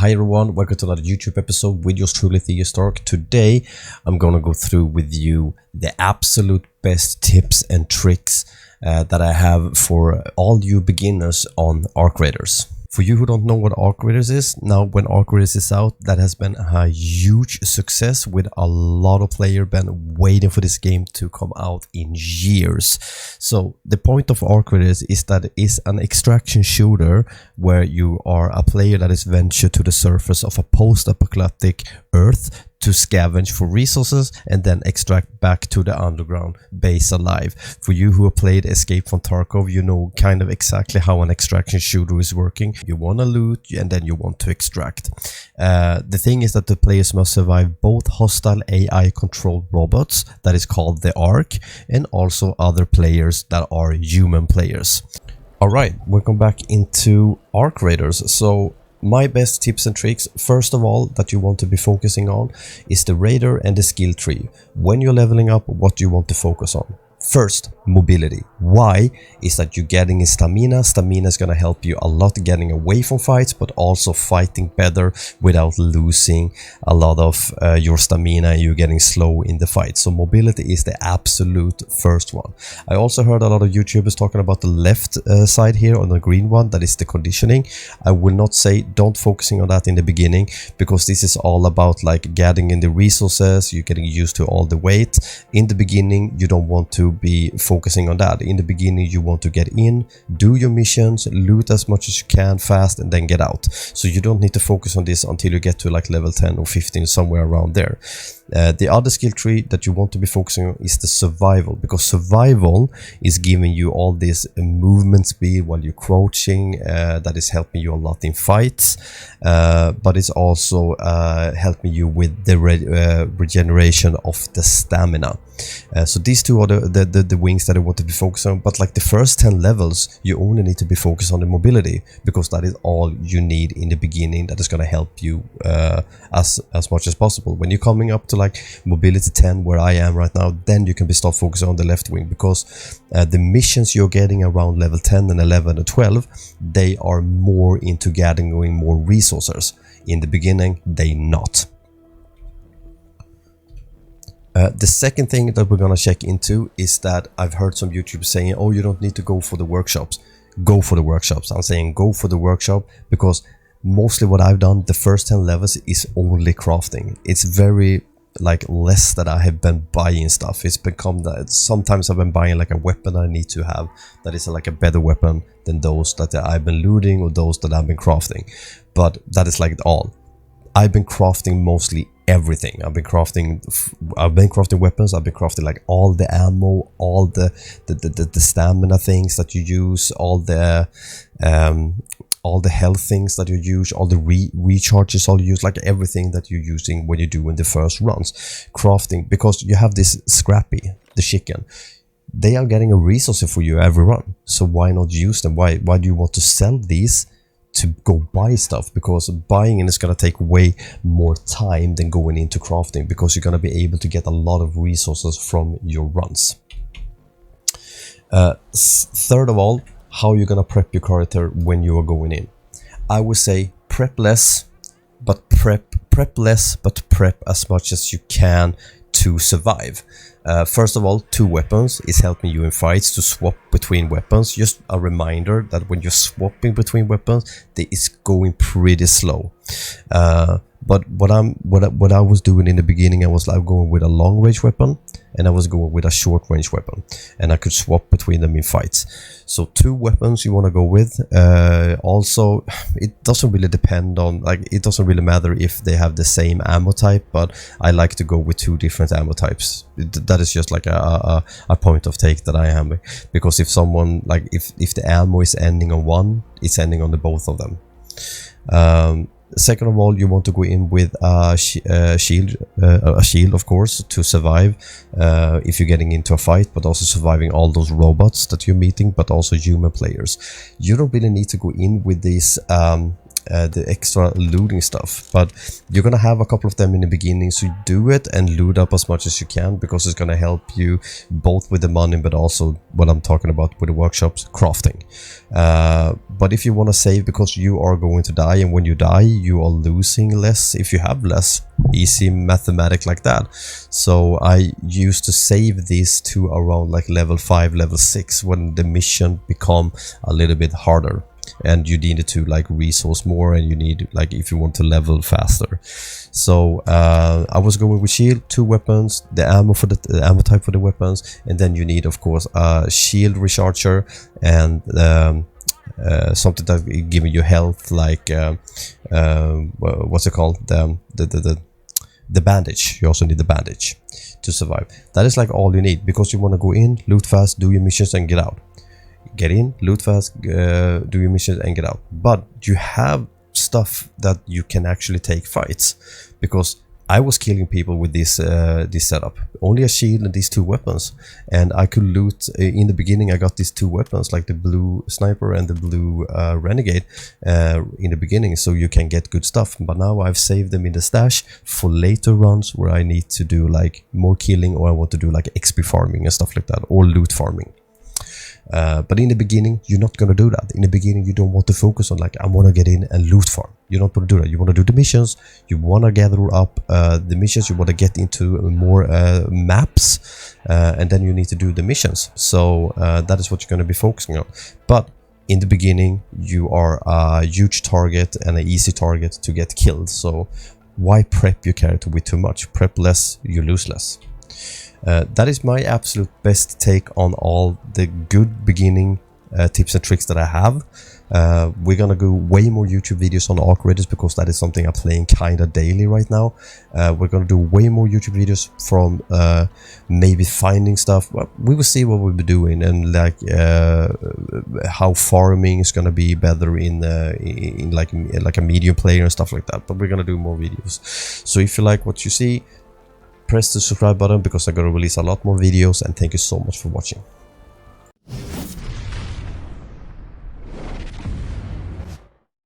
Hi everyone, welcome to another YouTube episode with yours truly, Theo Stark. Today I'm gonna go through with you the absolute best tips and tricks that I have for all you beginners on Arc Raiders. For you who don't know what Arc Raiders is, now when Arc Raiders is out, that has been a huge success with a lot of players been waiting for this game to come out in years. So the point of Arc Raiders is that it is an extraction shooter where you are a player that is ventured to the surface of a post-apocalyptic Earth to scavenge for resources and then extract back to the underground base alive. For you who have played Escape from Tarkov, you know kind of exactly how an extraction shooter is working. You want to loot and then you want to extract. The thing is that the players must survive both hostile AI controlled robots, that is called the Ark, and also other players that are human players. Alright, welcome back into Arc Raiders. So my best tips and tricks, first of all, that you want to be focusing on is the Raider and the skill tree. When you're leveling up, what do you want to focus on? First, mobility. Why? Is that you're getting stamina. Stamina is going to help you a lot getting away from fights, but also fighting better without losing a lot of your stamina. You're getting slow in the fight. So mobility is the absolute first one. I also heard a lot of YouTubers talking about the left side here on the green one, that is the conditioning. I will not say don't focusing on that in the beginning, because this is all about like getting in the resources, you're getting used to all the weight. In the beginning, you don't want to be focusing on that. In the beginning, you want to get in, do your missions, loot as much as you can fast, and then get out. So you don't need to focus on this until you get to like level 10 or 15, somewhere around there. The other skill tree that you want to be focusing on is the survival, because survival is giving you all this movement speed while you're crouching. That is helping you a lot in fights, but it's also helping you with the regeneration of the stamina. So these two are the wings that I want to be focused on. But like the first 10 levels, you only need to be focused on the mobility, because that is all you need in the beginning. That is going to help you as much as possible. When you're coming up to like mobility 10, where I am right now, then you can start focusing on the left wing, because the missions you're getting around level 10 and 11 and 12, they are more into gathering more resources. In the beginning, they not. The second thing that we're gonna check into is that I've heard some YouTubers saying, oh, you don't need to go for the workshops. Go for the workshops. I'm saying go for the workshop, because mostly what I've done, the first 10 levels is only crafting. It's very like less that I have been buying stuff. It's become that sometimes I've been buying like a weapon I need to have that is like a better weapon than those that I've been looting or those that I've been crafting. But that is like all. I've been crafting mostly everything. I've been crafting weapons. I've been crafting like all the ammo, all the stamina things that you use, all the health things that you use, all the recharges, all you use, like everything that you're using when you do in the first runs. Crafting, because you have this Scrappy, the chicken. They are getting a resource for you every run. So why not use them? Why do you want to sell these to go buy stuff? Because buying is going to take way more time than going into crafting, because you're going to be able to get a lot of resources from your runs. Third of all, how you're going to prep your character when you are going in. I would say prep less, but prep as much as you can to survive. First of all, 2 weapons is helping you in fights to swap between weapons. Just a reminder that when you're swapping between weapons, it's going pretty slow. But what I was doing in the beginning, I was like going with a long range weapon and I was going with a short range weapon, and I could swap between them in fights. So 2 weapons you want to go with. Also, it doesn't really depend on, like, it doesn't really matter if they have the same ammo type, but I like to go with 2 different ammo types. That is just like a point of take that I have, because if someone, like, if the ammo is ending on one, it's ending on the both of them. Second of all, you want to go in with a shield, of course, to survive if you're getting into a fight, but also surviving all those robots that you're meeting, but also human players. You don't really need to go in with these the extra looting stuff. But you're gonna have a couple of them in the beginning, so do it and loot up as much as you can, because it's gonna help you both with the money, but also what I'm talking about with the workshops, crafting. But if you want to save, because you are going to die, and when you die you are losing less if you have less, easy mathematics like that. So I used to save these to around like level 5, level 6, when the mission become a little bit harder and you needed to like resource more, and you need, like, if you want to level faster. So I was going with shield, 2 weapons, the ammo for the ammo type for the weapons, and then you need of course a shield recharger and something that giving you health, like what's it called, the bandage. You also need the bandage to survive. That is like all you need, because you want to go in, loot fast, do your missions and get out. Get in, loot fast, do your missions and get out. But you have stuff that you can actually take fights, because I was killing people with this setup. Only a shield and these 2 weapons, and I could loot. In the beginning I got these 2 weapons, like the blue sniper and the blue renegade in the beginning, so you can get good stuff. But now I've saved them in the stash for later runs where I need to do like more killing, or I want to do like XP farming and stuff like that, or loot farming. But in the beginning you're not gonna do that. In the beginning you don't want to focus on like, I want to get in and loot farm. You're not going to do that. You want to do the missions, you want to gather up the missions, you want to get into more maps, and then you need to do the missions. So that is what you're going to be focusing on. But in the beginning you are a huge target and an easy target to get killed, so why prep your character with too much? Prep less, you lose less. That is my absolute best take on all the good beginning tips and tricks that I have. We're gonna go way more YouTube videos on Arc Raiders, because that is something I'm playing kinda daily right now. We're gonna do way more YouTube videos from maybe finding stuff. Well, we will see what we'll be doing, and like how farming is gonna be better in like a medium player and stuff like that. But we're gonna do more videos. So if you like what you see, press the subscribe button, because I'm gonna release a lot more videos, and thank you so much for watching.